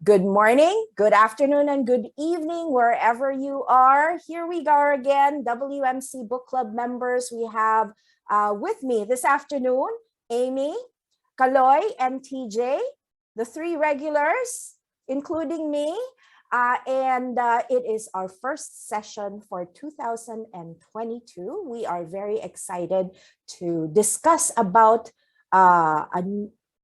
Good morning, good afternoon, and good evening, wherever you are. Here we go again, WMC Book Club members. We have with me this afternoon, Amy, Kaloy, and TJ, the three regulars, including me. And it is our first session for 2022. We are very excited to discuss about a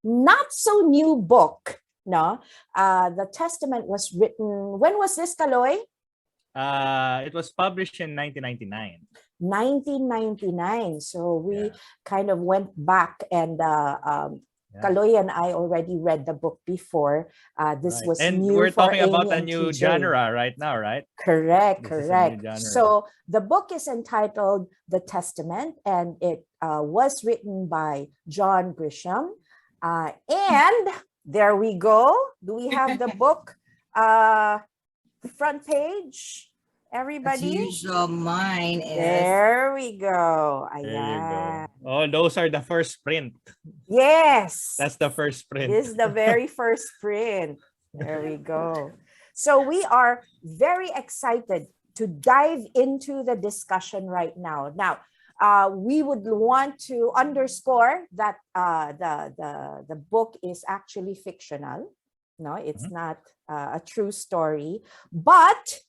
not so new book. No, the Testament was written. When was this, Kaloy? It was published in 1999. 1999. So we kind of went back and Kaloy and I already read the book before. This was and new we're for talking Amy about a and new TJ. genre right now, right? Correct. Genre. So the book is entitled The Testament, and it was written by John Grisham. And there we go. Do we have the book front page? Everybody? As usual, mine is. There we go. There you go. Oh, those are the first print. Yes. That's the first print. This is the very first print. There we go. So we are very excited to dive into the discussion right now. Now, we would want to underscore that the book is actually fictional. No, it's not a true story, but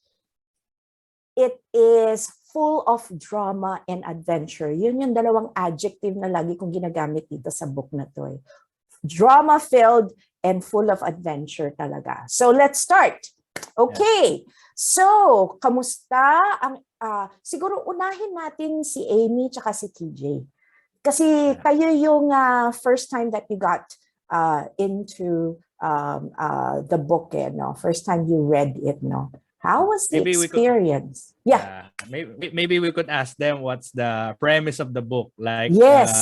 it is full of drama and adventure. Yun yung dalawang adjective na lagi kong ginagamit dito sa book na to. Drama-filled and full of adventure talaga. So let's start. Okay. So, kamusta ang siguro unahin natin si Amy tsaka si TJ. Kasi kayo yung first time that you got into the book, no? First time you read it, no? How was the experience? Maybe we could ask them what's the premise of the book. Like, yes.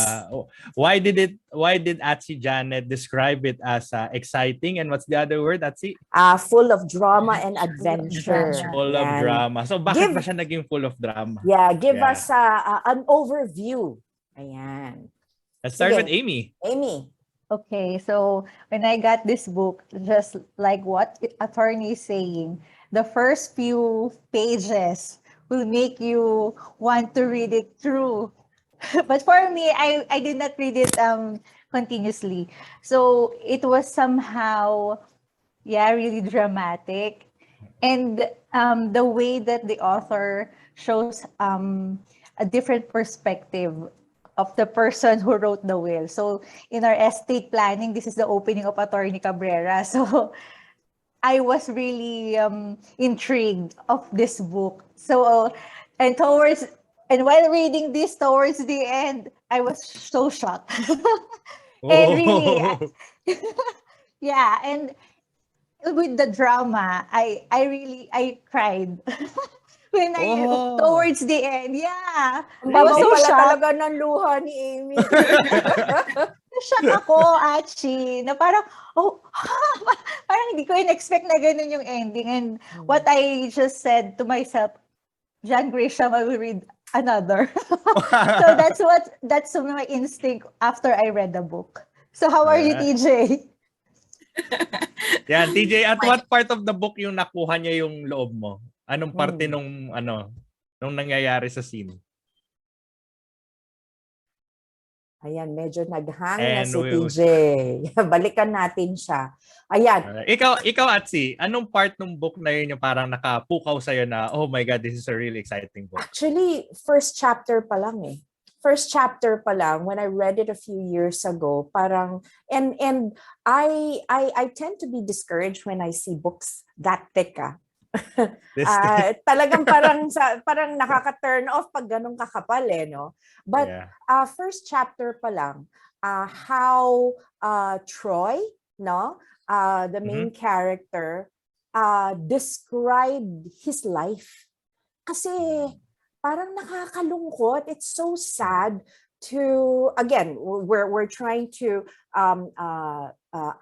Why did Atsi Janet describe it as exciting? And what's the other word, Atsi? Full of drama and adventure. Full of drama. So bakit ba siya naging full of drama? Yeah, give us an overview. Ayan. Let's start with Amy. Amy. Okay, so when I got this book, just like what attorney is saying, the first few pages will make you want to read it through. But for me, I did not read it continuously. So it was somehow, really dramatic. And the way that the author shows a different perspective of the person who wrote the will. So in our estate planning, this is the opening of Attorney Cabrera. So I was really intrigued of this book. So and while reading this towards the end, I was so shocked. And really, and with the drama, I cried. When towards the end, I was so shocked. Talaga ng luha ni Amy. Shock ako, Achi, na parang, parang hindi ko in-expect na ganun yung ending. And what I just said to myself, John Grisham, I will read another. So that's my instinct after I read the book. So how are you, TJ? TJ, at what part of the book yung nakuha niya yung loob mo? Anong parte nung nangyayari sa scene? Ayan, medyo naghang na si TJ. Balikan natin siya. Ayan. Ikaw, Atsi, anong part ng book na yun yung parang nakapukaw sa'yo na, oh my God, this is a really exciting book? Actually, first chapter pa lang eh. First chapter pa lang, when I read it a few years ago, parang, and I tend to be discouraged when I see books that thick. Talagang parang nakaka-turn off pag ganun kakapal no? But first chapter pa lang, how Troy, no, the main character, described his life. Kasi parang nakakalungkot. It's so sad to, again, we're trying to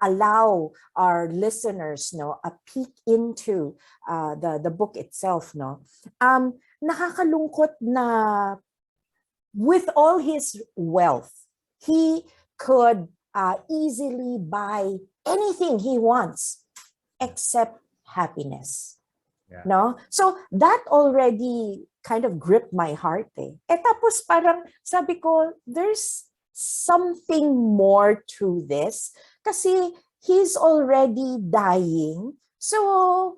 allow our listeners a peek into the book itself. Nakakalungkot na with all his wealth, he could easily buy anything he wants. except happiness. Yeah. No? So that already kind of gripped my heart eh. Tapos parang sabi ko, there's something more to this. Kasi he's already dying. So,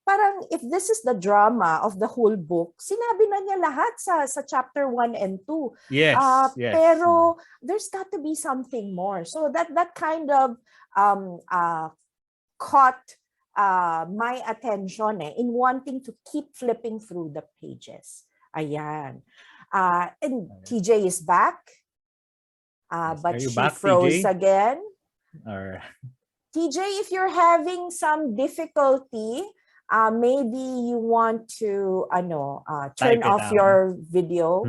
parang if this is the drama of the whole book, sinabi na niya lahat sa chapter 1 and 2. Yes, yes. Pero there's got to be something more. So that kind of caught my attention in wanting to keep flipping through the pages. Ayan. And TJ is back. But she back, froze TJ? again. Or TJ, if you're having some difficulty, maybe you want to turn off your video.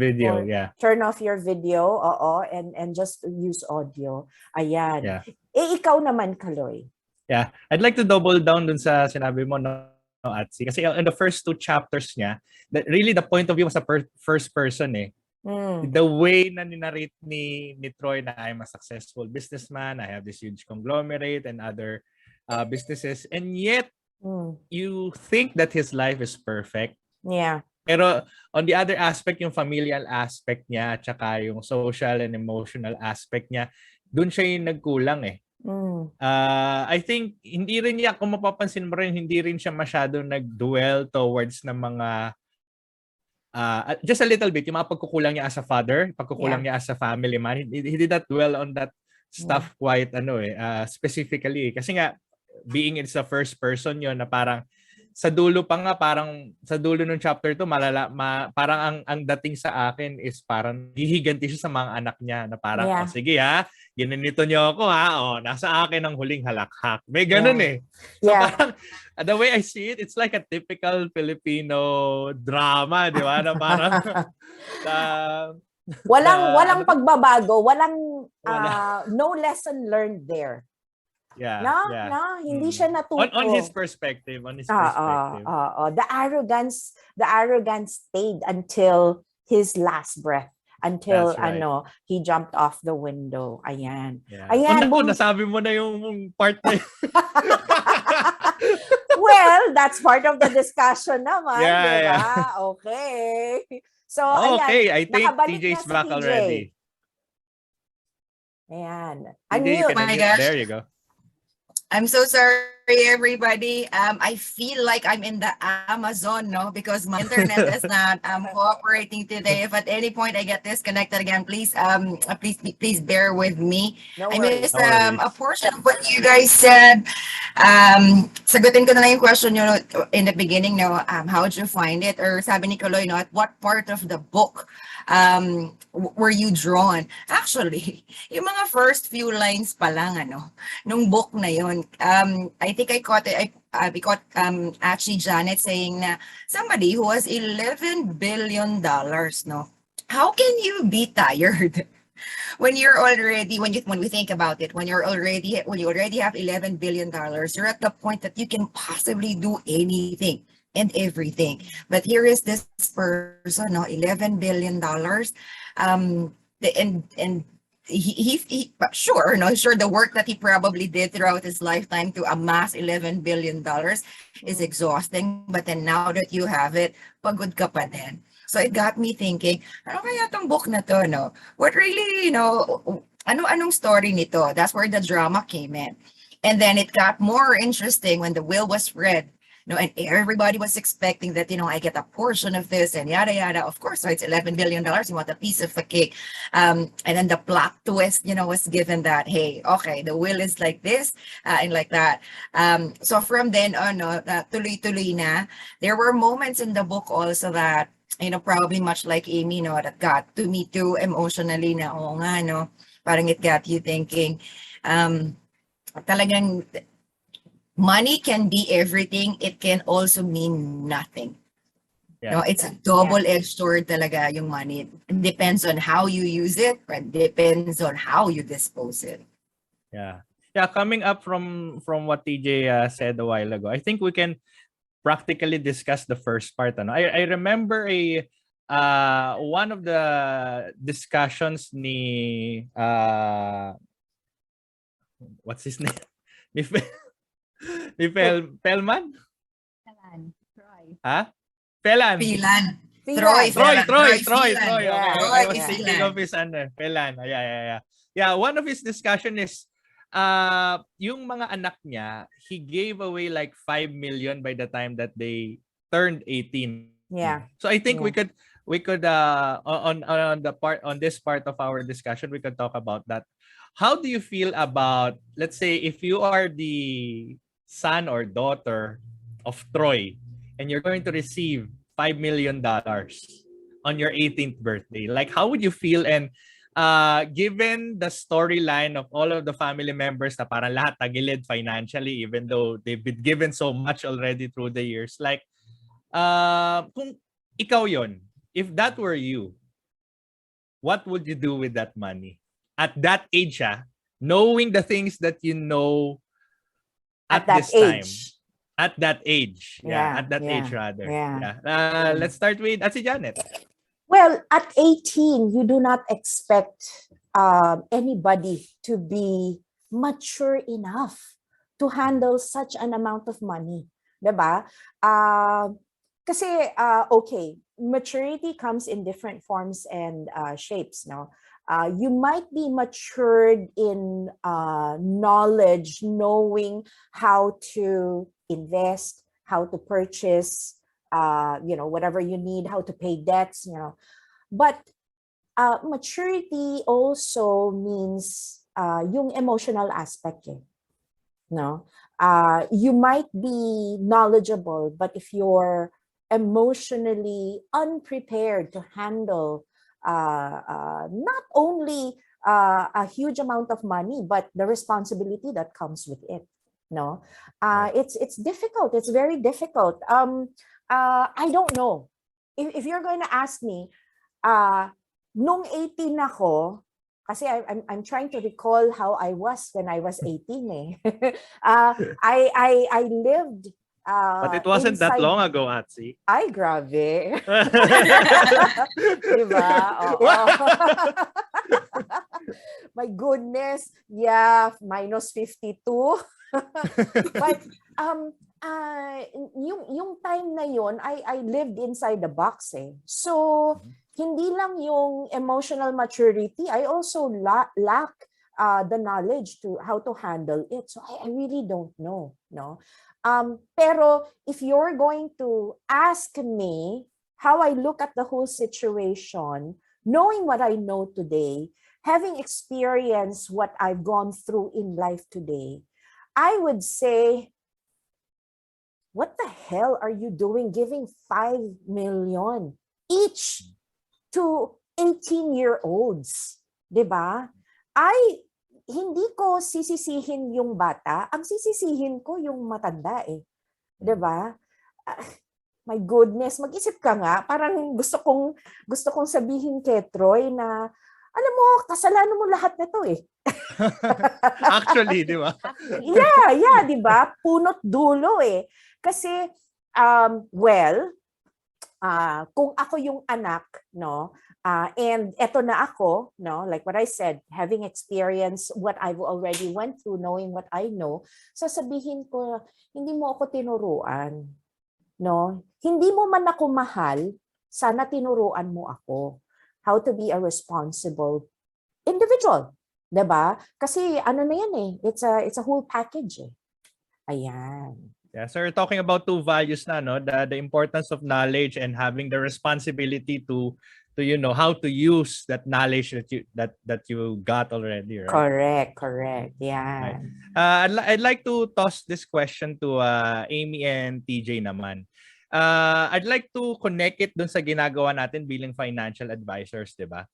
Turn off your video, and just use audio. Ayan. Yeah. Ikaw naman, Kaloy. Yeah, I'd like to double down dun sa sinabi mo, no, Atsi. Kasi in the first 2 chapters niya, really the point of view was a first person eh. The way na ninarrate ni Troy na I'm a successful businessman, I have this huge conglomerate and other businesses, and yet you think that his life is perfect. Yeah. Pero on the other aspect, yung familial aspect niya, tsaka yung social and emotional aspect niya, dun siya yung nagkulang eh. I think hindi rin niya, kung mapapansin mo rin, hindi rin siya masyado nag-dwell towards ng mga just a little bit, yung mga pagkukulang niya as a father, pagkukulang niya as a family man. He did not dwell on that stuff quite specifically. Kasi nga, being it's the first person yon na parang sa dulo pa nga, parang sa dulo ng chapter 2, parang ang dating sa akin is parang hihiganti siya sa mga anak niya na parang, sige ha, ginanito niyo ako ha, nasa akin ang huling halakhak. May ganun eh. So parang, the way I see it, it's like a typical Filipino drama, di ba? Na parang, walang pagbabago, no lesson learned there. Hindi siya natuto. On his perspective, The arrogance stayed until his last breath, until he jumped off the window. Ayan. Ayan. Nasabi mo na yung part na yun. Well, that's part of the discussion naman, diba? Okay. So, okay, ayan. I think TJ's back already. Ayan. TJ, Oh my gosh. There you go. I'm so sorry, everybody. I feel like I'm in the Amazon, because my internet is not cooperating today. If at any point I get disconnected again, please bear with me. No I worries. missed a portion of what you guys said. Sagutin ko na lang yung question nyo in the beginning, how did you find it? Or sabi ni Kaloy, at what part of the book were you drawn? Actually, yung mga first few lines pa lang, nung book na yon. I think I caught it. We caught actually Janet saying na somebody who has $11 billion, how can you be tired when you're already, when we think about it, when you already have $11 billion, you're at the point that you can possibly do anything and everything. But here is this person, $11 billion, and he sure the work that he probably did throughout his lifetime to amass $11 billion is exhausting. But then now that you have it, pagod ka pa din. So it got me thinking, ano kaya tong book na to, What really, anong story nito? That's where the drama came in. And then it got more interesting when the will was read. And everybody was expecting that, I get a portion of this and yada, yada. Of course, so it's $11 billion. You want a piece of the cake. And then the plot twist, was given that, hey, okay, the will is like this and like that. So from then on, tuloy-tuloy na. There were moments in the book also that, probably much like Amy, that got to me too emotionally na, parang it got you thinking, talagang, money can be everything. It can also mean nothing. It's a double-edged sword talaga yung money. It depends on how you use it, but depends on how you dispose it. Yeah. Coming up from what TJ said a while ago, I think we can practically discuss the first part. I remember one of the discussions ni what's his name? Ni Pelman? Pelan. Troy. Ha? Pelan. Pilan. Pilan. Troy. Pilan. Yeah, Okay. Troy I was thinking Pilan. of his Pelan. Yeah. Yeah, one of his discussion is yung mga anak niya, he gave away like 5 million by the time that they turned 18. Yeah. So I think Yeah. we could on this part of our discussion we could talk about that. How do you feel about, let's say, if you are the son or daughter of Troy and you're going to receive $5 million on your 18th birthday? Like, how would you feel? And given the storyline of all of the family members na parang lahat tagilid financially, even though they've been given so much already through the years, like, kung ikaw yon, if that were you, what would you do with that money? At that age, knowing the things that you know at that this time. age. At that age. Yeah, At that yeah, age rather. yeah. Let's start with si Janet. Well, at 18, you do not expect anybody to be mature enough to handle such an amount of money. Diba? Kasi, okay, maturity comes in different forms and shapes, no? You might be matured in knowledge, knowing how to invest, how to purchase, whatever you need, how to pay debts, But maturity also means yung emotional aspect, no? You might be knowledgeable, but if you're emotionally unprepared to handle not only a huge amount of money, but the responsibility that comes with it. No, it's difficult. It's very difficult. I don't know. If you're going to ask me, nung 18 ako, kasi I'm trying to recall how I was when I was 18 I lived But it wasn't that inside... long ago, Atsi. Ay, grabe. Diba? Oo. My goodness. Yeah, minus 52. But yung time na yun, I lived inside the box So, hindi lang yung emotional maturity, I also lack the knowledge to how to handle it. So I really don't know, no? Pero if you're going to ask me how I look at the whole situation, knowing what I know today, having experienced what I've gone through in life today, I would say, what the hell are you doing giving 5 million each to 18-year-olds? Diba? Hindi ko sisisihin yung bata, ang sisisihin ko yung matanda Diba? My goodness, mag-isip ka nga, parang gusto kong sabihin kay Troy na, alam mo, kasalanan mo lahat na to Actually, di ba? Yeah, di ba? Punot dulo Kasi, kung ako yung anak, no, and eto na ako, no, like what I said, having experienced what I've already went through, knowing what I know, sasabihin ko, hindi mo ako tinuruan, no? Hindi mo man ako mahal, sana tinuruan mo ako how to be a responsible individual, 'di ba? Kasi ano na yan it's a whole package Ayan. Yeah, so we're talking about two values na, no? The importance of knowledge and having the responsibility to how to use that knowledge that you got already, right? Correct. Yeah. Right. I'd like to toss this question to Amy and TJ naman. I'd like to connect it dun sa ginagawa natin bilang financial advisors, 'di ba?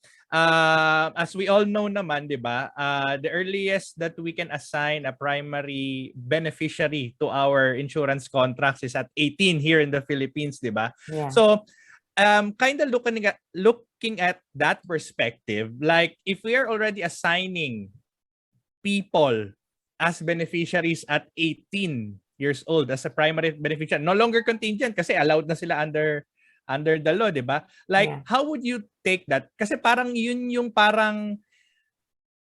As we all know naman, 'di ba? The earliest that we can assign a primary beneficiary to our insurance contracts is at 18 here in the Philippines, 'di ba? Yeah. So, kind of looking at that perspective, like if we are already assigning people as beneficiaries at 18 years old as a primary beneficiary, no longer contingent kasi allowed na sila under the law, 'di ba? Like, how would you take that? Kasi parang yun yung parang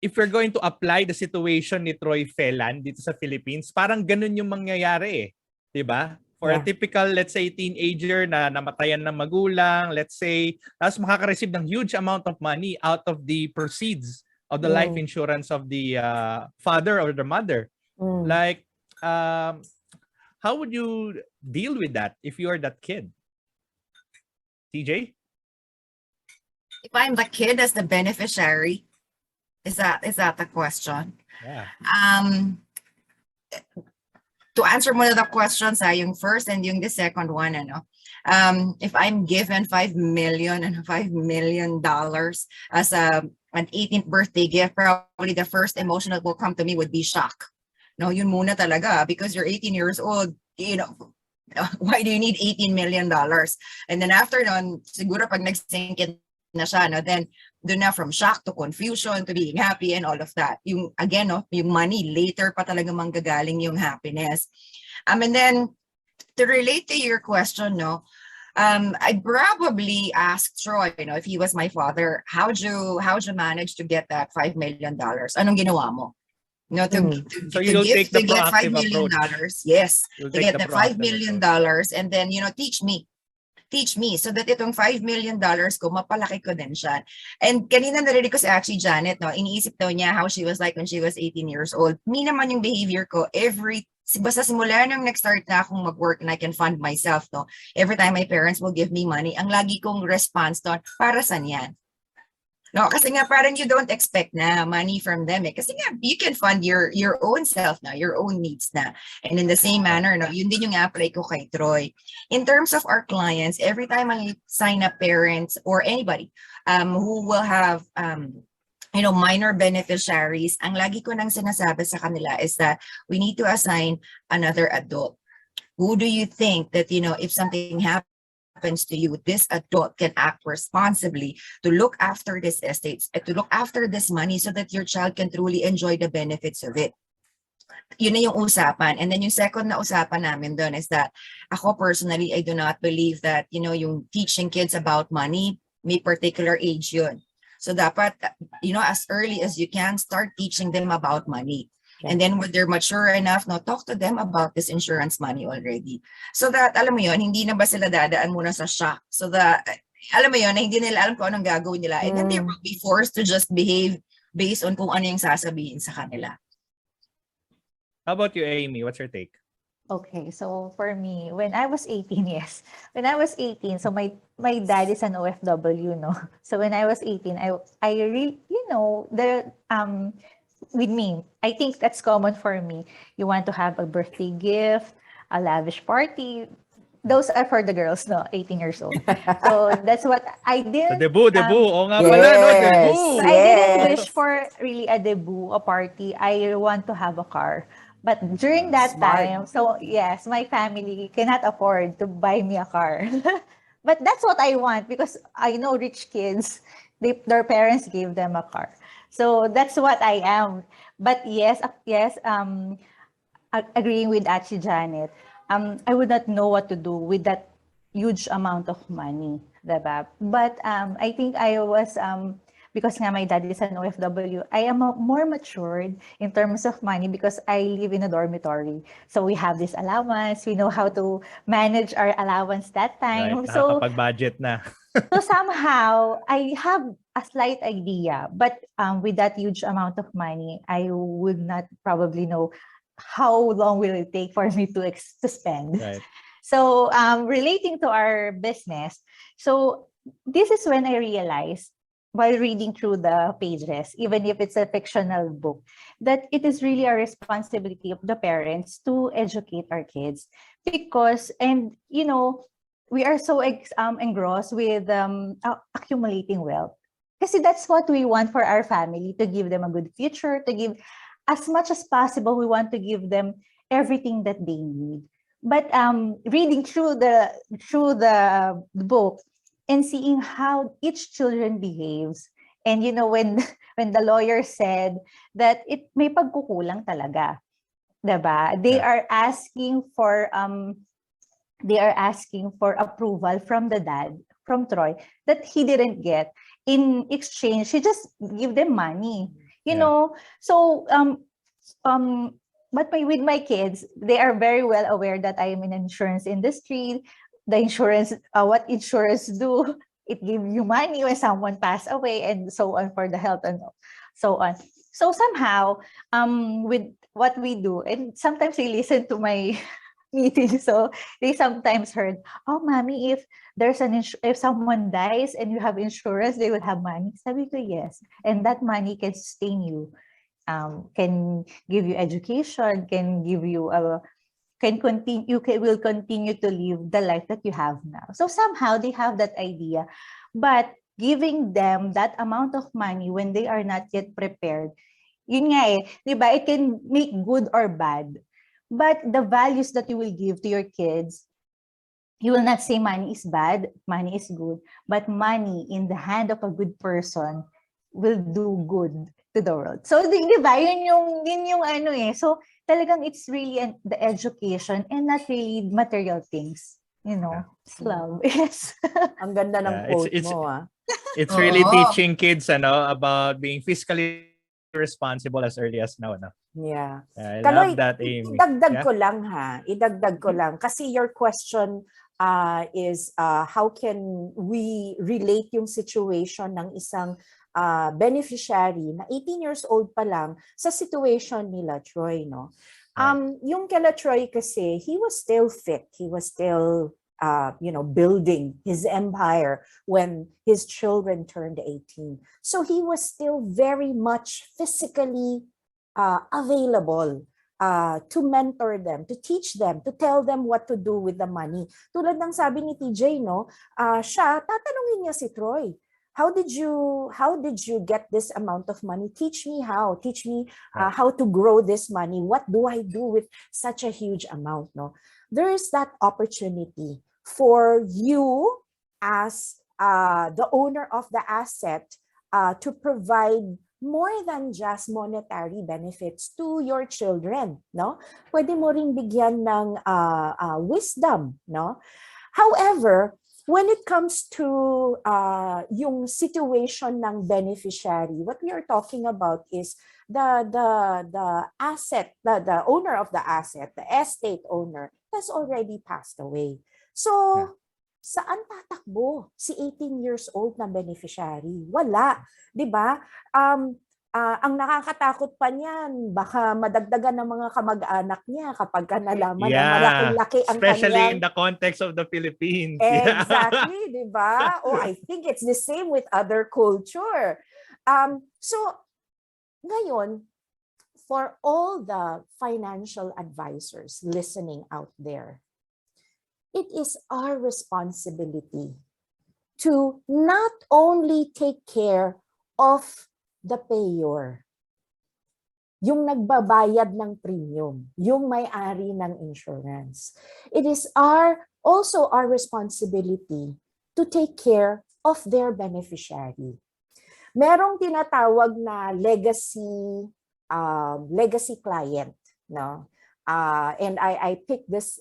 if we're going to apply the situation ni Troy Felan dito sa Philippines, parang ganun yung mangyayari eh. 'Di ba? For a typical, let's say, teenager na namatayan ng magulang, let's say, tapos makaka-receive ng huge amount of money out of the proceeds of the life insurance of the father or the mother. Like, how would you deal with that if you are that kid? TJ? If I'm the kid as the beneficiary, is that the question? Yeah. To answer one of the questions, yung first and yung the second one, if I'm given $5 million as an 18th birthday gift, probably the first emotion that will come to me would be shock. No, yun muna talaga, because you're 18 years old, why do you need $18 million? And then after nun, siguro pag nag-sink in na siya, then doon na from shock to confusion to being happy and all of that. Yung again, yung money, later pa talaga manggagaling yung happiness. And then to relate to your question, I'd probably ask Troy, if he was my father, how'd you manage to get that $5 million? Anong ginawa mo? So you'll take the get $5 proactive million. approach. Yes, You'll to take get the the $5 proactive million approach. and then, teach me so that itong $5 million ko, mapalaki ko din siya. And kanina narinig ko si actually Janet, iniisip daw niya how she was like when she was 18 years old. Me naman yung behavior ko, basta simula nang nag-start na akong mag-work and I can fund myself, every time my parents will give me money, ang lagi kong response para saan yan? No, kasi nga parang you don't expect na money from them kasi nga you can fund your own self na, your own needs na. And in the same manner, yun din yung apply ko kay Troy. In terms of our clients, every time I sign up parents or anybody who will have minor beneficiaries, ang lagi ko nang sinasabi sa kanila is that we need to assign another adult. Who do you think that, if something happens to you, this adult can act responsibly to look after this estates and to look after this money so that your child can truly enjoy the benefits of it. Yun na yung usapan. And then yung second na usapan namin doon is that ako personally, I do not believe that, yung teaching kids about money, may particular age yun. So dapat, as early as you can, start teaching them about money. And then when they're mature enough, talk to them about this insurance money already. So that, alam mo yun, hindi na ba sila dadaan muna sa shock? So that, alam mo yun, na hindi nila alam kung anong gagawin nila. And then they will be forced to just behave based on kung ano yung sasabihin sa kanila. How about you, Amy? What's your take? Okay, so for me, when I was 18, yes. When I was 18, so my dad is an OFW, no? So when I was 18, I really, with me, I think that's common for me. You want to have a birthday gift, a lavish party. Those are for the girls, 18 years old. So that's what I did. The debut. Oo nga pala, no? Debut. So I didn't wish for really a debut, a party. I want to have a car. But during that time, so yes, my family cannot afford to buy me a car. But that's what I want because I know rich kids, their parents gave them a car. So that's what I am. But yes, agreeing with Achi Janet, I would not know what to do with that huge amount of money, diba? But I think I was, because nga my dad is an OFW, I am more matured in terms of money because I live in a dormitory. So we have this allowance, we know how to manage our allowance that time. Right, so nakakapag-budget na. So somehow, I have a slight idea, but with that huge amount of money, I would not probably know how long will it take for me to spend. Right. So relating to our business, so this is when I realized while reading through the pages, even if it's a fictional book, that it is really a responsibility of the parents to educate our kids because, we are so engrossed with accumulating wealth. Kasi that's what we want for our family, to give them a good future, to give as much as possible. We want to give them everything that they need. But reading through the book and seeing how each children behaves, and when the lawyer said that it may pagkukulang talaga, diba? They are asking for approval from the dad, from Troy, that he didn't get. In exchange, he just give them money. You Yeah. know, so but with my kids, they are very well aware that I am in insurance industry. The insurance, what insurance do, it give you money when someone pass away and so on for the health and so on. So somehow, with what we do, and sometimes they listen to my meeting, so they sometimes heard, oh, mommy, if there's if someone dies and you have insurance, they will have money. Sabi ko, yes. And that money can sustain you, can give you education, can give you a, can continue, will continue to live the life that you have now. So somehow they have that idea, but giving them that amount of money when they are not yet prepared, yun nga eh, di ba? It can make good or bad. But the values that you will give to your kids, you will not say money is bad, money is good, but money in the hand of a good person will do good to the world. So, di ba? Yun yung ano eh. So, talagang it's really the education and not really material things. You know, it's love. Yes. Ang ganda ng Yeah, quote mo, ah. It's really Oo. teaching kids about being fiscally responsible as early as now. Yeah. I Kaloy, love that, Amy. idagdag Yeah? ko lang ha. Idagdag ko lang. Kasi your question is how can we relate yung situation ng isang beneficiary na 18 years old pa lang sa situation nila, Troy, no? Yung kala Troy kasi, he was still fit. He was still building his empire when his children turned 18. So he was still very much physically available to mentor them, to teach them, to tell them what to do with the money. Tulad ng sabi ni TJ, no, siya, tatanungin niya si Troy, how did you get this amount of money? Teach me how. Teach me how to grow this money. What do I do with such a huge amount? No, there is that opportunity for you as the owner of the asset to provide more than just monetary benefits to your children, no? Pwede mo ring bigyan ng wisdom, no? However, when it comes to yung situation ng beneficiary, what we are talking about is the asset, the owner of the asset, the estate owner has already passed away. So, saan tatakbo si 18 years old na beneficiary? Wala, 'di ba? Ang nakakatakot pa niyan, baka madagdagan ng mga kamag-anak niya kapag nalaman na malaking-laki ang especially kanyang... in the context of the Philippines. Exactly, 'di ba? Oh, I think it's the same with other culture. So, ngayon, for all the financial advisors listening out there, it is our responsibility to not only take care of the payer, yung nagbabayad ng premium, yung may-ari ng insurance. It is also our responsibility to take care of their beneficiary. Merong tinatawag na legacy client, no? And I picked this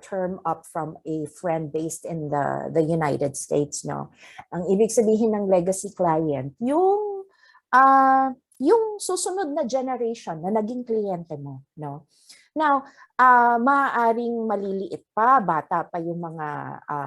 term up from a friend based in the United States, no. Ang ibig sabihin ng legacy client, yung susunod na generation na naging kliyente mo, no. Now, maaaring maliliit pa, bata pa yung mga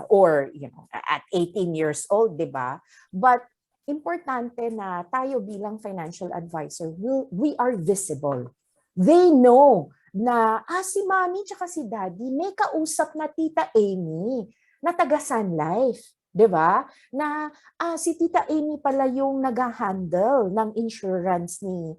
or at 18 years old, 'di ba? But importante na tayo bilang financial advisor, we are visible. They know na si mommy tsaka si daddy may kausap na tita Amy na taga Sun Life, 'di ba? Na si tita Amy pala yung nag-handle ng insurance ni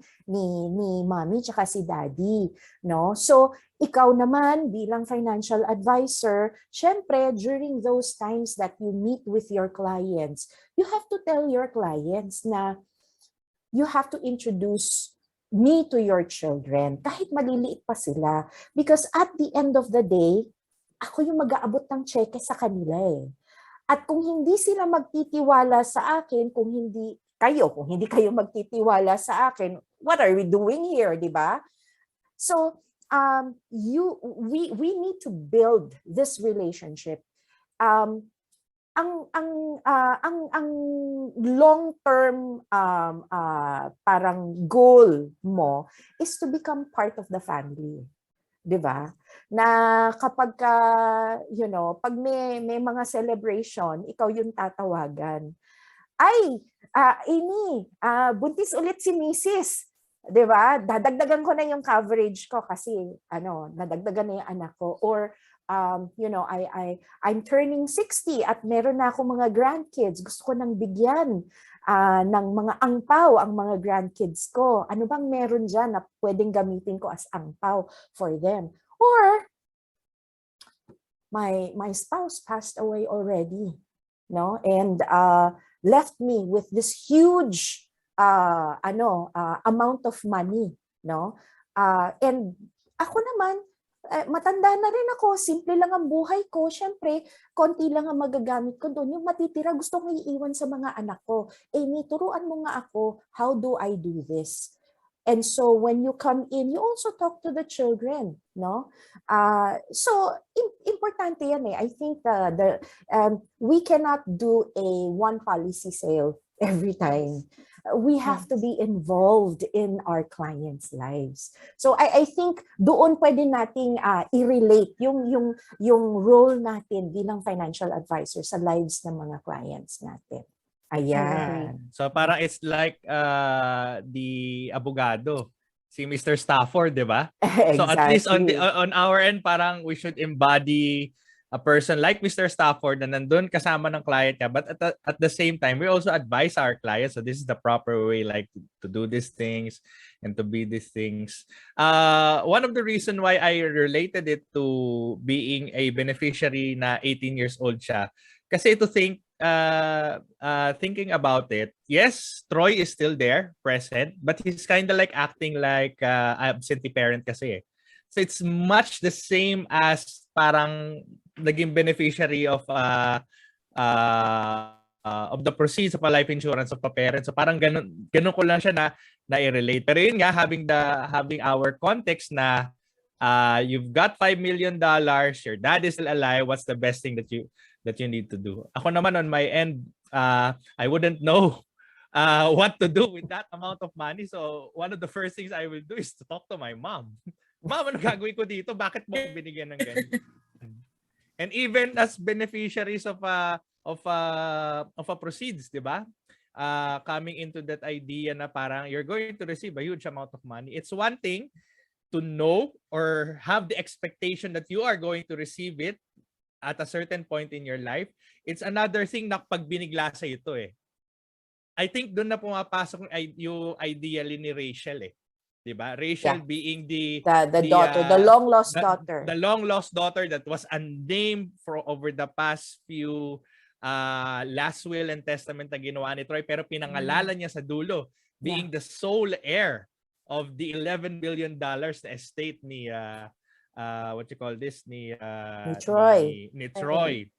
mommy tsaka si daddy, no? So ikaw naman bilang financial advisor, syempre during those times that you meet with your clients, you have to tell your clients na you have to introduce me to your children, kahit maliliit pa sila. Because at the end of the day, ako yung mag-aabot ng cheque sa kanila eh. At kung hindi sila magtitiwala sa akin, kung hindi kayo magtitiwala sa akin, what are we doing here, di ba? So, we need to build this relationship. ang long-term parang goal mo is to become part of the family. 'Di ba? Na kapag pag may mga celebration, ikaw yung tatawagan. Ay, buntis ulit si Mrs. 'Di ba? Dadagdagan ko na yung coverage ko kasi nadagdagan na yung anak ko, or I'm turning 60 at meron na ako mga grandkids. Gusto ko nang bigyan ng mga angpaw ang mga grandkids ko. Ano bang meron dyan na pwedeng gamitin ko as angpaw for them? Or my spouse passed away already, no? And left me with this huge amount of money, no? And ako naman, matanda na rin ako, simple lang ang buhay ko. Syempre, konti lang ang magagamit ko doon. Yung matitira, gusto kong iiwan sa mga anak ko. Amy, turuan mo nga ako, how do I do this? And so when you come in, you also talk to the children, no? So importante yan eh. I think we cannot do a one policy sale every time. We have to be involved in our clients' lives. So I think doon pwede nating i-relate yung role natin bilang financial advisor sa lives ng mga clients natin. Ayan. So parang it's like the abogado, si Mr. Stafford, 'di ba? Exactly. So at least on our end, parang we should embody a person like Mr. Stafford na nandun kasama ng client niya, but at the same time we also advise our clients, so this is the proper way, like to do these things and to be these things. One of the reason why I related it to being a beneficiary na 18 years old siya, kasi to think thinking about it, yes, Troy is still there, present, but he's kind of like acting like absentee parent kasi. So it's much the same as parang naging beneficiary of the proceeds of a life insurance of a parent. So parang ganun ko lang siya na i-relate. Pero yun nga, having our context na you've got $5 million, your dad is still alive, what's the best thing that you need to do? Ako naman on my end, I wouldn't know what to do with that amount of money. So one of the first things I will do is to talk to my mom. Mom, ano gagawin ko dito? Bakit mo ko binigyan ng ganyan? And even as beneficiaries of a proceeds, 'di ba? Coming into that idea na parang you're going to receive a huge amount of money. It's one thing to know or have the expectation that you are going to receive it at a certain point in your life. It's another thing na pag binigla sa ito eh. I think doon na pumapasok yung ideally ni Rachel eh. 'Di ba? Rachel being the daughter, the long lost daughter. The long lost daughter that was unnamed for over the past few last will and testament na ginawa ni Troy, pero pinangalanan niya sa dulo, being the sole heir of the $11 billion na estate ni ni Troy.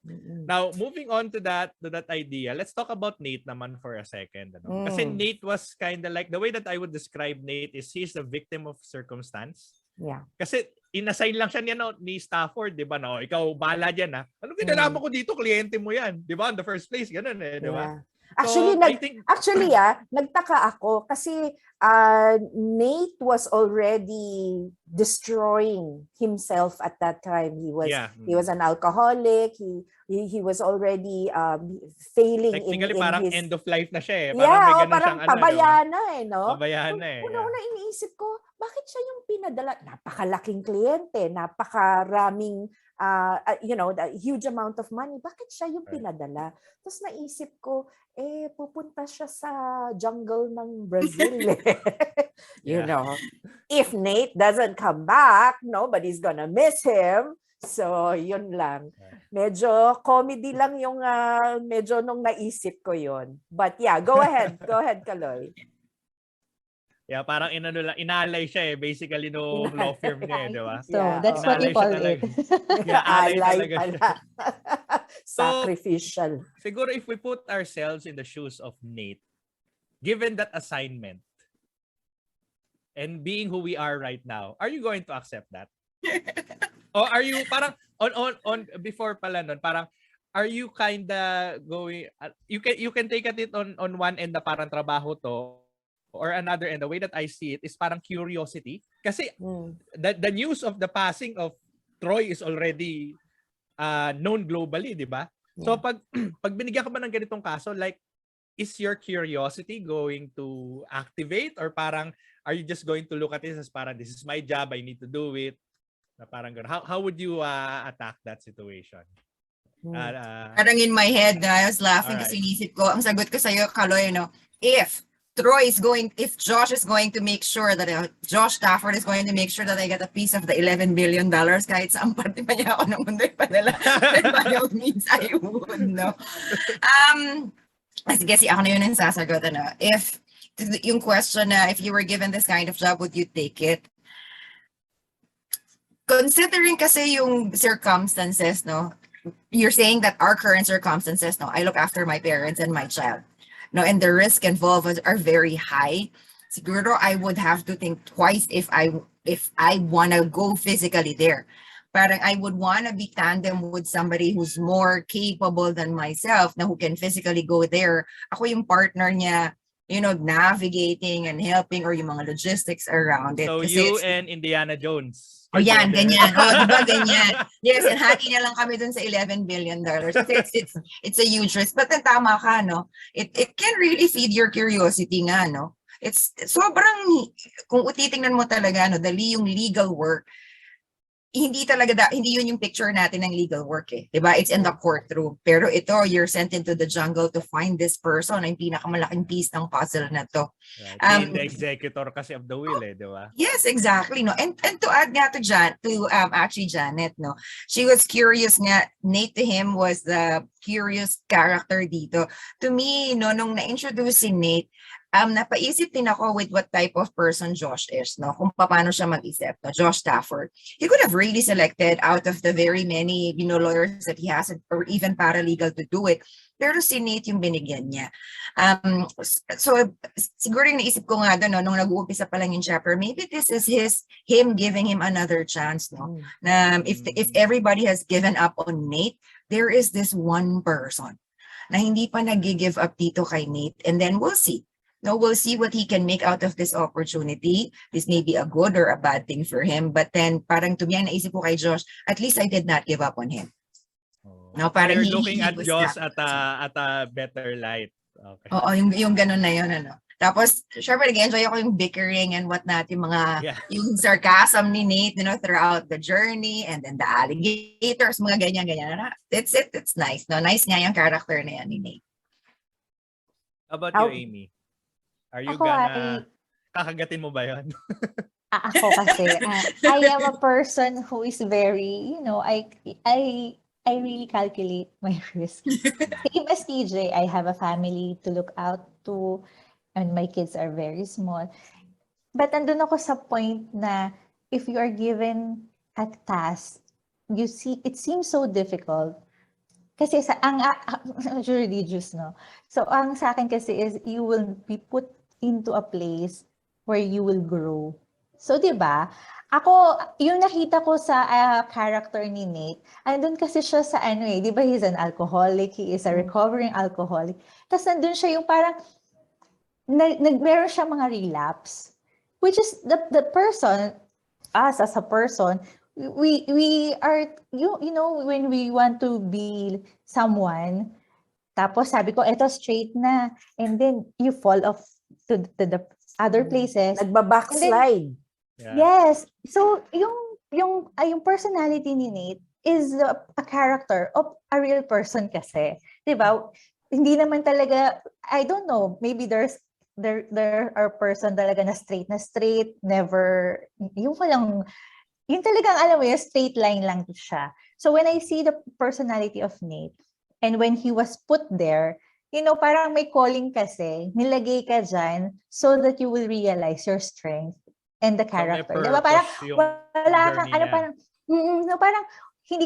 Now, moving on to that idea, let's talk about Nate naman for a second. Kasi Nate was kind of like, the way that I would describe Nate is he's a victim of circumstance. Yeah. Kasi inassign lang siya ni Stafford, di ba? No, ikaw bahala dyan ha. Ano kinalaman ko dito? Kliyente mo yan. Di ba? In the first place, ganun eh. Di ba? Actually, nagtaka ako kasi Nate was already destroying himself at that time. He was an alcoholic. He was already failing technically in parang his end of life na siya eh. Parang parang pabaya na eh, no? Pabaya na eh. Una iniisip ko, bakit siya yung pinadala? Napakalaking kliyente, napakaraming the huge amount of money. Bakit siya yung pinadala? Tapos naisip ko, pupunta siya sa jungle ng Brazil. You know, if Nate doesn't come back, nobody's gonna miss him. So, yun lang. Medyo comedy lang yung medyo nung naisip ko yun. But yeah, go ahead. Go ahead, Kaloy. Yeah, parang inalay siya eh, basically no law firm niya eh, di ba? So, that's what you call it. Yeah, alay talaga siya. Sacrificial. Siguro if we put ourselves in the shoes of Nate, given that assignment, and being who we are right now, are you going to accept that? Or are you parang on before pala nun, parang are you kinda going you can take it on one end na parang trabaho to, or another end, the way that I see it is parang curiosity. Kasi the news of the passing of Troy is already known globally, di ba? So pag pag binigyan ka ba ng ganitong kaso, like, is your curiosity going to activate, or parang are you just going to look at this as parang this is my job, I need to do it? Na parang ganun. How would you attack that situation? Parang in my head, I was laughing kasi inisip ko, ang sagot ko sa'yo, Kaloy, if Josh is going to make sure that Josh Stafford is going to make sure that I get a piece of the $11 billion kahit saan parte pa niya ako ng mundo ipadala, then by all means I would, no? Sige, ako na yun ang sasagot, if yung question na, if you were given this kind of job, would you take it? Considering kasi yung circumstances, no? You're saying that our current circumstances, no? I look after my parents and my child. No, and the risk involved are very high. Siguro I would have to think twice if I wanna go physically there. Parang I would wanna be tandem with somebody who's more capable than myself, na who can physically go there. Ako yung partner niya, navigating and helping, or yung mga logistics around it. So you and Indiana Jones. Oh, yan, ganyan. Oh, diba, ganyan. Yes, and hati na lang kami dun sa $11 billion. It's a huge risk. But then tama ka, no? It can really feed your curiosity nga, no? It's sobrang, kung titingnan mo talaga, no, dali yung legal work, hindi yun yung picture natin ng legal work eh. Diba? It's in the courtroom. Pero ito, you're sent into the jungle to find this person. Ang pinakamalaking piece ng puzzle na to. Right. The executor kasi of the will eh, diba? Yes, exactly. No? And to add nga to actually Janet, no? She was curious nga. Nate to him was the curious character dito. To me, no, nung na-introduce si Nate, napaisip din ako with what type of person Josh is, no? Kung paano siya mag-isip, no? Josh Stafford. He could have really selected out of the very many, lawyers that he has, or even paralegal to do it. Pero si Nate yung binigyan niya. So, siguro yung naisip ko nga doon, no, nung nag-uumpisa pa lang yung chapter, maybe this is him giving him another chance, no? Na if everybody has given up on Nate, there is this one person na hindi pa nag-give up dito kay Nate, and then we'll see. No, we'll see what he can make out of this opportunity. This may be a good or a bad thing for him. But then, parang to me, naisip ko kay Josh, at least I did not give up on him. No, parang you're looking at Josh at a better light. Okay. Oo, yung ganun na yun, ano. Tapos, syempre, nag-enjoy ako yung bickering and whatnot, yung mga, yung sarcasm ni Nate, throughout the journey, and then the alligators, mga ganyan-ganyan. It's nice, no? Nice nga yung character na yan ni Nate. How about you, Amy? Are you kakagatin mo ba yun? Ako kasi, I am a person who is very, I really calculate my risk. Same as TJ, I have a family to look out to, and my kids are very small. But andun ako sa point na if you are given a task, you see, it seems so difficult. Kasi ang religious, no? So ang sa akin kasi is you will be put into a place where you will grow. So, di ba? Ako, yung nakita ko sa character ni Nate, andun kasi siya sa di ba he's an alcoholic, he is a recovering alcoholic. Tapos nandun siya yung parang, meron siya mga relapse. Which is the person, us as a person, we are, when we want to be someone, tapos sabi ko, eto straight na. And then, you fall off to the other places. Nagba-backslide. Yes. So, yung personality ni Nate is a character of a real person kasi. Diba? Hindi naman talaga, I don't know, maybe there are person talaga na straight, never, yung talagang, alam mo, yung straight line lang siya. So, when I see the personality of Nate, and when he was put there, parang may calling kasi, nilagay ka dyan so that you will realize your strength and the character. So, diba? Parang wala kang, parang hindi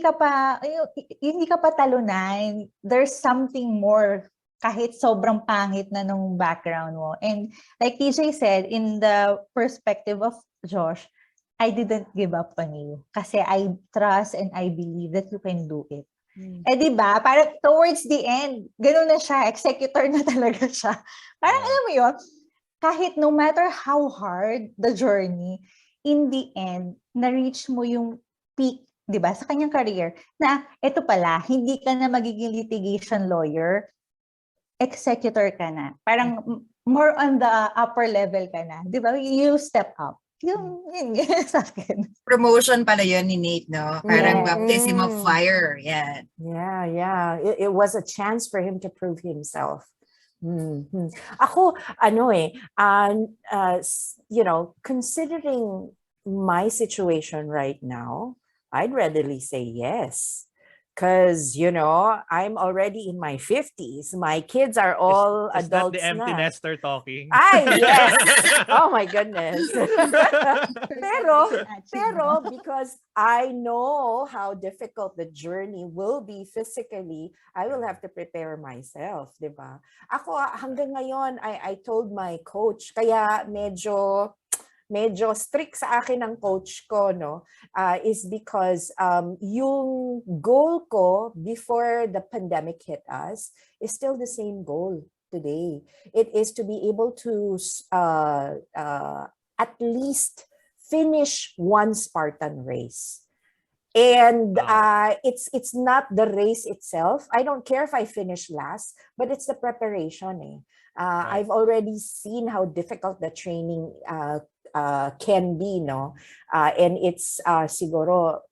ka pa talunan. There's something more kahit sobrang pangit na nung background mo. And like TJ said, in the perspective of Josh, I didn't give up on you kasi I trust and I believe that you can do it. Eh, di ba? Parang towards the end, ganun na siya, executor na talaga siya. Parang alam mo yun, kahit no matter how hard the journey, in the end, na-reach mo yung peak, di ba, sa kanyang career, na eto pala, hindi ka na magiging litigation lawyer, executor ka na. Parang more on the upper level ka na. Di ba? You step up. Yun sa akin. Promotion pala yun ni Nate, no? Parang Yeah. baptism of fire. Yeah. Yeah. It was a chance for him to prove himself. Ako, considering my situation right now, I'd readily say yes. Because, I'm already in my 50s. My kids are all is that adults the empty na. nester talking? Yes. Oh my goodness. pero because I know how difficult the journey will be physically, I will have to prepare myself, 'di ba? Ako hanggang ngayon I told my coach, kaya medyo strict sa akin ng coach ko, no, is because yung goal ko before the pandemic hit us is still the same goal today. It is to be able to at least finish one Spartan race. And it's not the race itself. I don't care if I finish last, but it's the preparation. Right. I've already seen how difficult the training can be, no? And it's siguro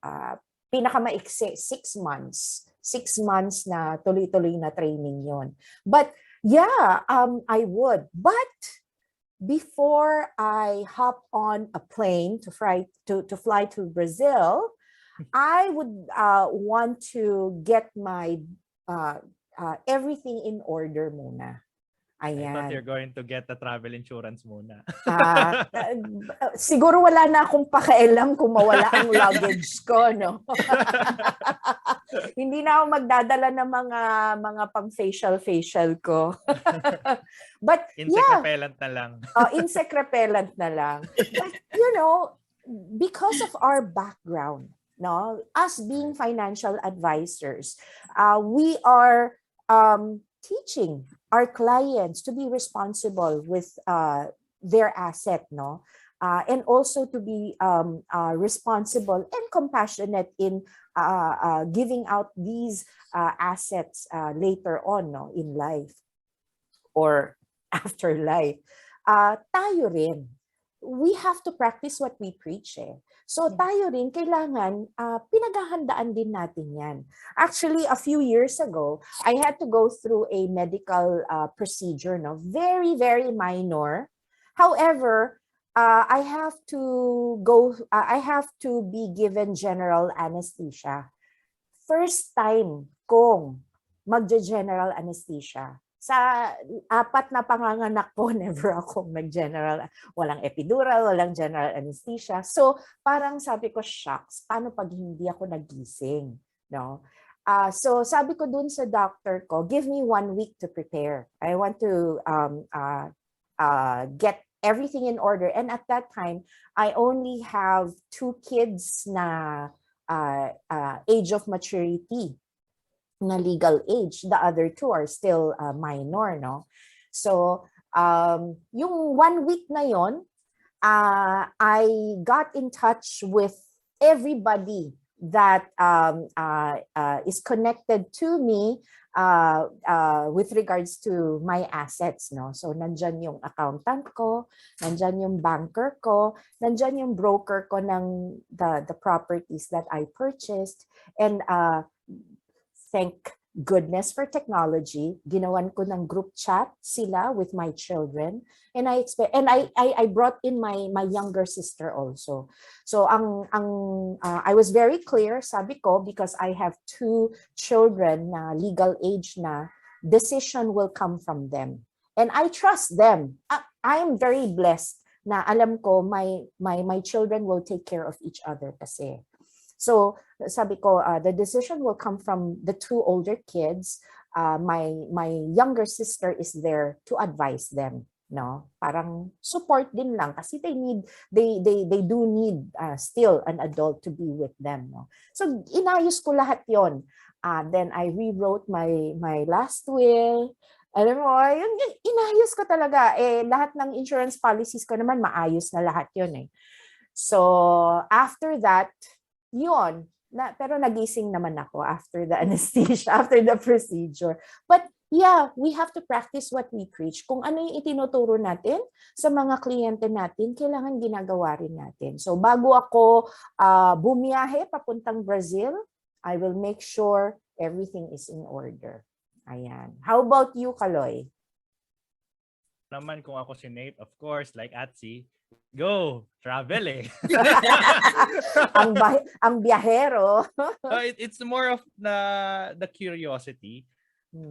pinakamaiksi 6 months. 6 months na tuloy-tuloy na training yon. But yeah, I would. But before I hop on a plane to fly to Brazil, I would want to get my everything in order muna. Ayan. I thought you're going to get the travel insurance muna. Siguro wala na akong pakialam kung mawala ang luggage ko, no? Hindi na ako magdadala ng mga pang-facial ko. But insect repellent na lang. Insect repellent na lang. But because of our background, no, us being financial advisors, we are teaching our clients to be responsible with their asset, no, and also to be responsible and compassionate in giving out these assets later on, no, in life or after life. Tayo rin, we have to practice what we preach. So tayo rin, kailangan pinaghahandaan din natin yan. Actually, a few years ago, I had to go through a medical procedure, no, very, very minor. However, I have to be given general anesthesia. First time kong magge-general anesthesia. Sa 4 na panganganak ko, never akong nag-general, walang epidural, walang general anesthesia. So, parang sabi ko, shucks, paano pag hindi ako nagising? No? So, sabi ko dun sa doctor ko, give me 1 week to prepare. I want to get everything in order. And at that time, I only have 2 kids na age of maturity, na legal age. The other 2 are still minor, no? So, yung 1 week na yon, I got in touch with everybody that is connected to me with regards to my assets, no? So, nandyan yung accountant ko, nandyan yung banker ko, nandyan yung broker ko ng the properties that I purchased, and thank goodness for technology, ginawan ko ng group chat sila with my children, and I brought in my younger sister also. So I was very clear, sabi ko, because I have 2 children na legal age na, decision will come from them, and I trust them. I am very blessed na alam ko my children will take care of each other kasi. So, sabi ko, the decision will come from the 2 older kids. My younger sister is there to advise them, no? Parang support din lang kasi they do need still an adult to be with them, no? So, inayos ko lahat 'yon. Then I rewrote my last will. Alam mo, yun, inayos ko talaga. Lahat ng insurance policies ko naman, maayos na lahat yun eh. So, after that, yun. Pero nagising naman ako after the anesthesia, after the procedure. But yeah, we have to practice what we preach. Kung ano yung itinuturo natin sa mga kliyente natin, kailangan ginagawa rin natin. So, bago ako bumiyahe papuntang Brazil, I will make sure everything is in order. Ayan. How about you, Kaloy? Naman kung ako si Nate, of course, like Atsi, go, travel eh. ang biyahero. It's more of the curiosity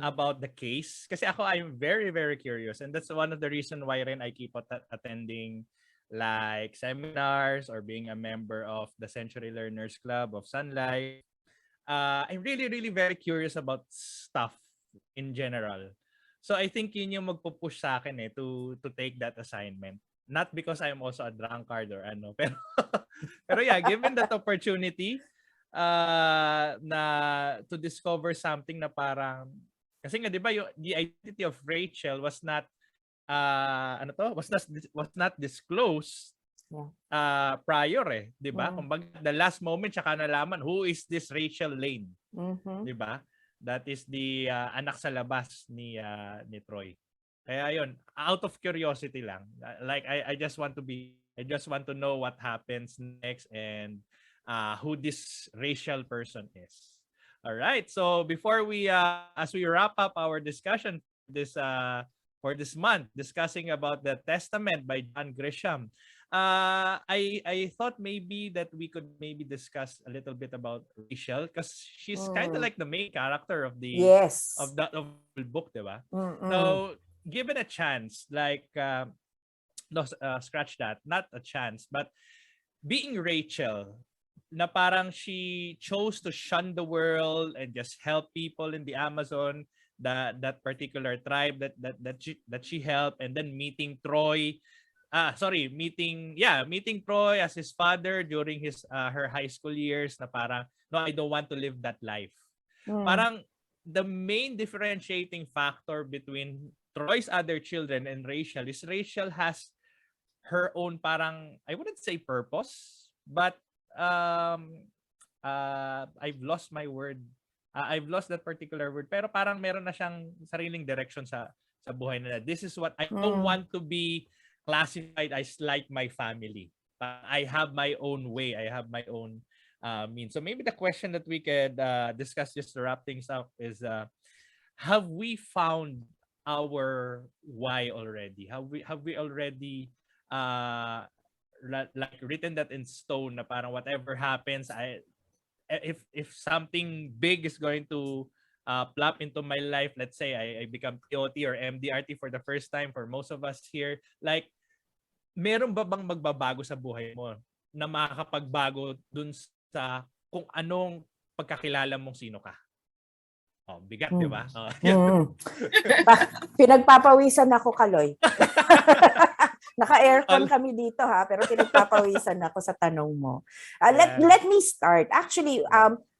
about the case. Kasi ako, I'm very, very curious. And that's one of the reasons why rin I keep attending like seminars or being a member of the Century Learners Club of Sunlight. I'm really, really very curious about stuff in general. So I think yun yung magpupush sa akin to take that assignment. Not because I'm also a drunkard or ano, pero yeah, given that opportunity na to discover something na parang, kasi nga 'di ba the identity of Rachel was not was not disclosed prior 'di ba? Kumbaga the last moment siya nalaman who is this Rachel Lane, 'di ba? That is the anak sa labas ni Troy. Kaya yun, out of curiosity lang. Like I just want to know what happens next and who this racial person is. All right. So before we as we wrap up our discussion for this month discussing about the Testament by John Grisham, I thought maybe that we could maybe discuss a little bit about Rachel because she's kind of like the main character of the of the book, diba? So given a chance, like no, scratch that, not a chance, but being Rachel, na parang she chose to shun the world and just help people in the Amazon, that particular tribe that she helped, and then meeting Troy. Meeting Troy as his father during her high school years na parang, no, I don't want to live that life. Parang the main differentiating factor between Troy's other children and Rachel is Rachel has her own parang, I wouldn't say purpose, but I've lost my word. I've lost that particular word. Pero parang meron na siyang sariling direction sa buhay nila. This is what I don't want to be classified as like my family. I have my own way. I have my own means. So maybe the question that we could discuss just to wrap things up is, have we found our why already? Have we already like written that in stone na parang whatever happens, if something big is going to plop into my life, let's say I become TOT or MDRT for the first time for most of us here, like meron ba bang magbabago sa buhay mo na makakapagbago dun sa kung anong pagkakilala mong sino ka? Oh, bigat, di ba? Pinagpapawisan ako, Kaloy. Naka-aircon kami dito pero pinagpapawisan ako sa tanong mo. Let me start. Actually,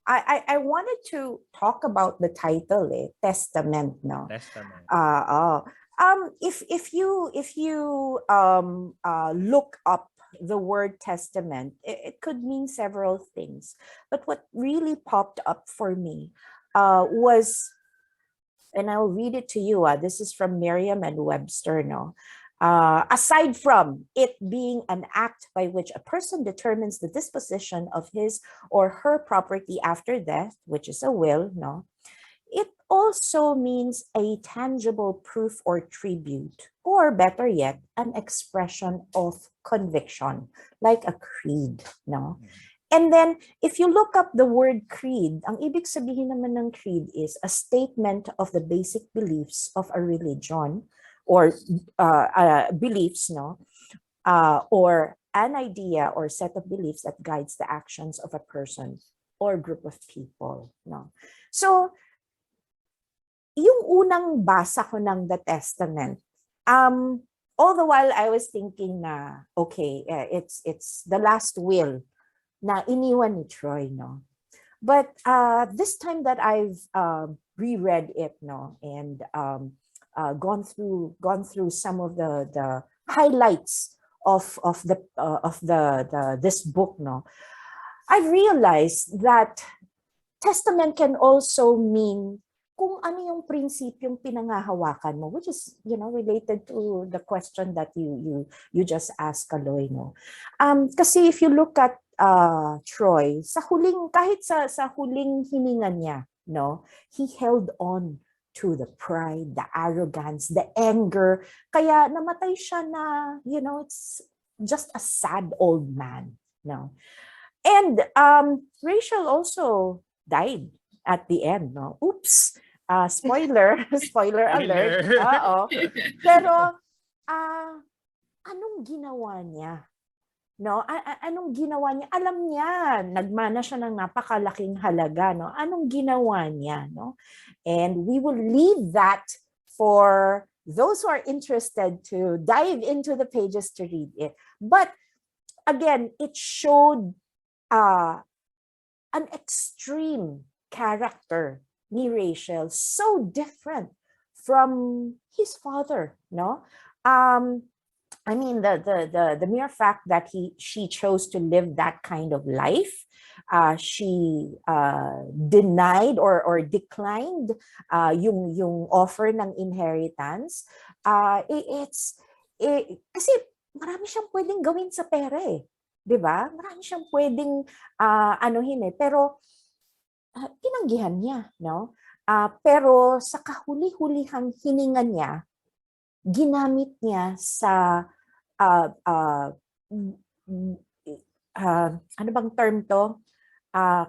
I wanted to talk about the title, Testament, no? Testament. If you look up the word testament, it could mean several things. But what really popped up for me was, and I'll read it to you. This is from Merriam and Webster, no? Aside from it being an act by which a person determines the disposition of his or her property after death, which is a will, no? It also means a tangible proof or tribute, or better yet, an expression of conviction, like a creed, no? And then, if you look up the word creed, ang ibig sabihin naman ng creed is a statement of the basic beliefs of a religion, or beliefs, no? Or an idea or set of beliefs that guides the actions of a person or group of people, no? So, yung unang basa ko ng the Testament, all the while I was thinking na, okay, it's the last will na iniwan ni Troy, no? But this time that I've reread it, no, and gone through some of the highlights of the this book, no, I realized that testament can also mean kung ano yung prinsipyong pinangahawakan mo, which is, related to the question that you just asked, Kaloy, no. Kasi if you look at Troy, kahit sa huling hininga niya, no, he held on to the pride, the arrogance, the anger. Kaya namatay siya na, it's just a sad old man, no. And Rachel also died at the end, no. Oops. Spoiler alert. Oo. Pero anong ginawa niya? No? Anong ginawa niya? Alam niya, nagmana siya ng napakalaking halaga, no? Anong ginawa niya, no? And we will leave that for those who are interested to dive into the pages to read it. But again, it showed an extreme character ni Rachel, so different from his father, no? I mean, the mere fact that she chose to live that kind of life, she denied or declined yung offer ng inheritance. Kasi marami siyang pwedeng gawin sa pera eh. 'Di ba? Marami siyang pwedeng pero tinanggihan niya, no? Pero sa kahuli-hulihang hininga niya, ginamit niya sa ano bang term to?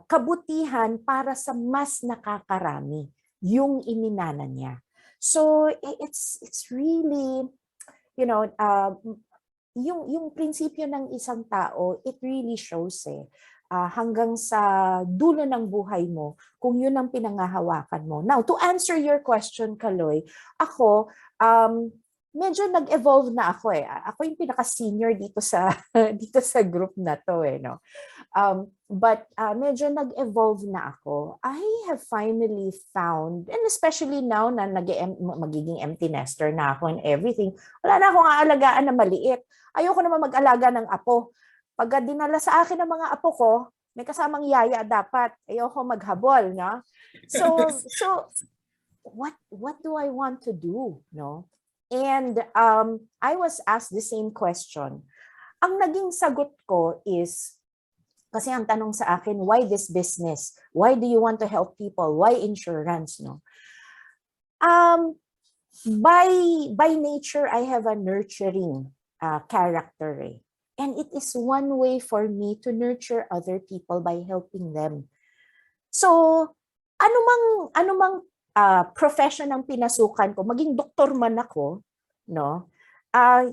Kabutihan para sa mas nakakarami yung iminana niya. So it's really, yung prinsipyo ng isang tao, it really shows hanggang sa dulo ng buhay mo kung yun ang pinangahawakan mo. Now, to answer your question, Kaloy, ako, medyo nag-evolve na ako eh. Ako yung pinaka-senior dito sa group na to no. But medyo nag-evolve na ako. I have finally found, and especially now na magiging empty nester na ako and everything, wala na akong aalagaan na maliit. Ayoko naman mag-alaga ng apo. Pag dinala sa akin ng mga apo ko, may kasamang yaya dapat. Ayoko maghabol, no? So what do I want to do, no? And I was asked the same question. Ang naging sagot ko is, kasi ang tanong sa akin, why this business? Why do you want to help people? Why insurance, no? By nature, I have a nurturing character eh. And it is one way for me to nurture other people by helping them. So, anumang profession ang pinasukan ko, maging doktor man ako, no?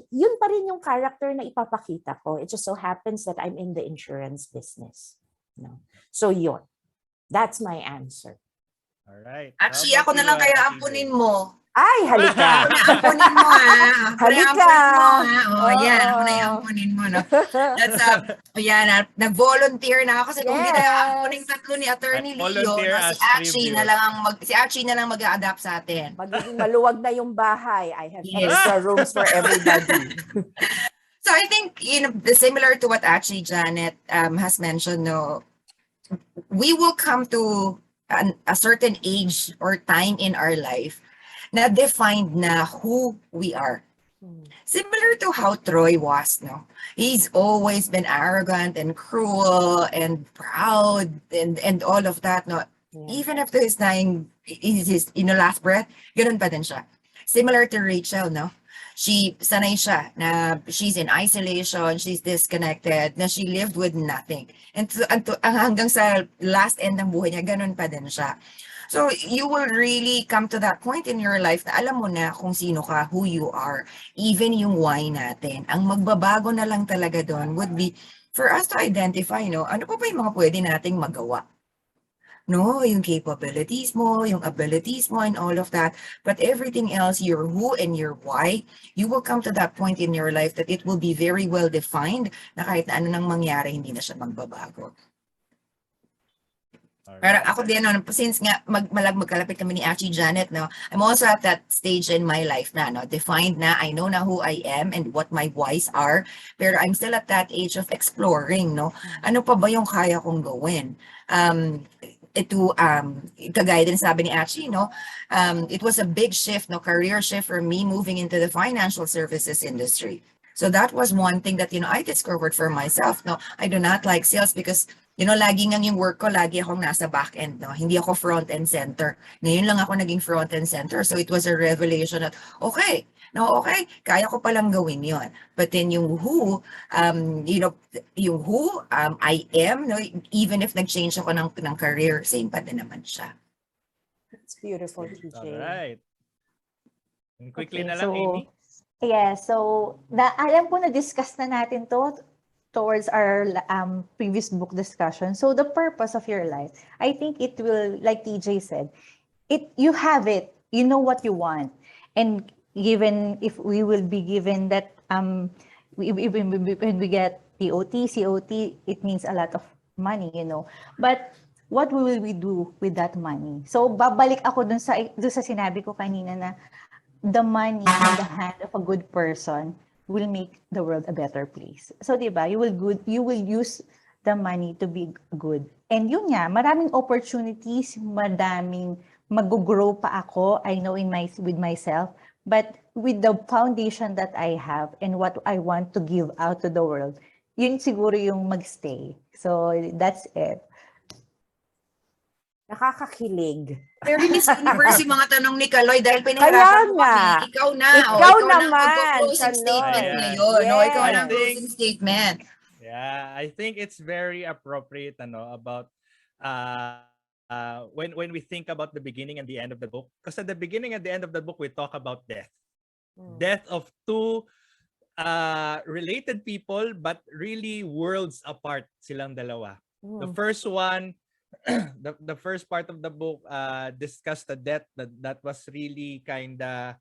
Yun pa rin yung character na ipapakita ko. It just so happens that I'm in the insurance business. No? So yun. That's my answer. All right. Actually, ako na lang kaya ampunin mo. Ay, halika. Ampunin mo Halika. Yan, ako na ampunin mo. No? That's nag-volunteer na ako kasi kung hindi na ampunin tatlo ni Attorney Leo, si Archie na lang mag-a-adapt sa atin. Magiging maluwag na yung bahay. I have extra rooms for everybody. So I think, similar to what actually Janet has mentioned, no, we will come to a certain age or time in our life na defined na who we are. Similar to how Troy was, no? He's always been arrogant and cruel and proud and all of that, no? Yeah. Even after his dying, his last breath, ganun pa din siya. Similar to Rachel, no? Sanay siya na she's in isolation, she's disconnected, na she lived with nothing. And hanggang sa last end ng buhay niya, ganun pa din siya. So you will really come to that point in your life na alam mo na kung sino ka, who you are, even yung why natin. Ang magbabago na lang talaga doon would be for us to identify, ano pa ba yung mga pwede nating magawa? No, yung capabilities mo, yung abilities mo, and all of that. But everything else, your who and your why, you will come to that point in your life that it will be very well defined na kahit na ano nang mangyari, hindi na siya magbabago. Pero Alright. ako din, no, since nga magkalapit kami ni Achi Janet, no, I'm also at that stage in my life na, no, defined na, I know na who I am and what my whys are, pero I'm still at that age of exploring, no. Ano pa ba yung kaya kong gawin? Ito, kagaya din sabi ni Achi, no, it was a big shift, no, career shift for me moving into the financial services industry. So that was one thing that, I discovered for myself, no, I do not like sales because lagi nga yung work ko, lagi akong nasa back end, no? Hindi ako front and center. Ngayon lang ako naging front and center. So it was a revelation that, okay, kaya ko palang gawin yon. But then yung who, yung who I am, no? Even if nag-change ako ng career, same pa din naman siya. It's beautiful, TJ. Alright. And quickly Okay, na lang, Amy. Yeah, so alam ko na-discuss na natin to towards our previous book discussion. So the purpose of your life, I think it will, like TJ said, you have it, you know what you want. And given, if we will be given that, when we get POT, COT, it means a lot of money, But what will we do with that money? So babalik ako dun sa sinabi ko kanina na the money in the hand of a good person will make the world a better place. So, diba, you will use the money to be good. And yun nga, maraming opportunities, madaming mag-grow pa ako, I know with myself, but with the foundation that I have and what I want to give out to the world, yun siguro yung magstay. So, that's it. Nakakakilig. Very Miss Universe yung mga tanong ni Kaloy dahil pinahirapan mo kami. Ikaw na. Ikaw na naman, mag-closing Kaloy. statement Ayan. ngayon. No? Ikaw Yes. na ang closing statement. Yeah, I think it's very appropriate about when we think about the beginning and the end of the book. Because at the beginning and the end of the book, we talk about death. Death of two related people, but really worlds apart silang dalawa. The first one, the first part of the book discussed the death that was really kinda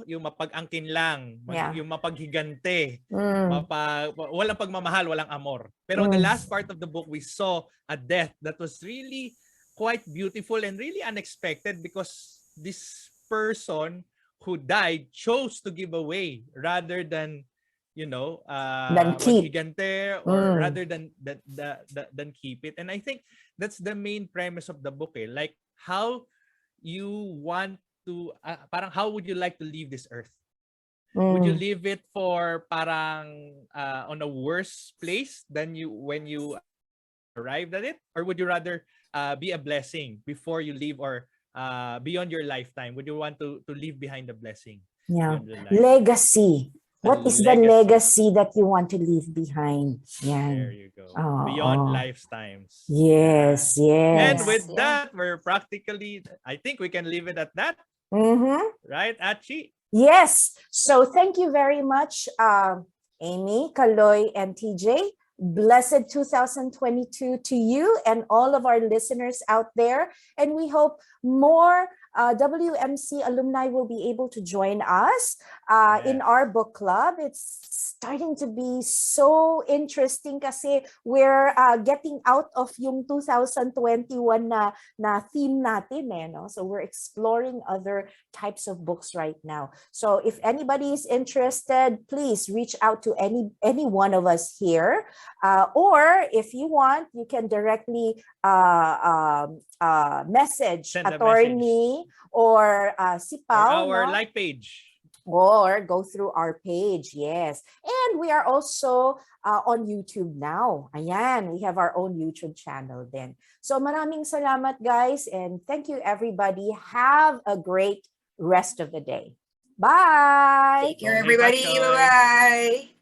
yung mapag-angkin lang, yung mapaghigante, walang pagmamahal, walang amor. Pero the last part of the book, we saw a death that was really quite beautiful and really unexpected because this person who died chose to give away rather than keep. maghigante or rather than keep it. And I think that's the main premise of the book, like how you want to parang how would you like to leave this earth? Would you leave it for parang on a worse place than when you arrived at it, or would you rather be a blessing before you leave, or beyond your lifetime? Would you want to leave behind a blessing? Yeah. Legacy. What is the legacy that you want to leave behind? Yan. There you go. Beyond lifetimes. Yes, yes. And with that, we're practically, I think we can leave it at that. Right, Achi? Yes. So thank you very much, Amy, Kaloy, and TJ. Blessed 2022 to you and all of our listeners out there. And we hope more WMC alumni will be able to join us in our book club. It's starting to be so interesting kasi we're getting out of yung 2021 na theme natin no? So we're exploring other types of books right now. So if anybody is interested, please reach out to any one of us here. Or if you want, you can directly message attorney or si Pao, or our like page. Or go through our page, yes. And we are also on YouTube now. Ayan, we have our own YouTube channel then. So maraming salamat guys, and thank you everybody. Have a great rest of the day. Bye! Take care everybody. Bye-bye.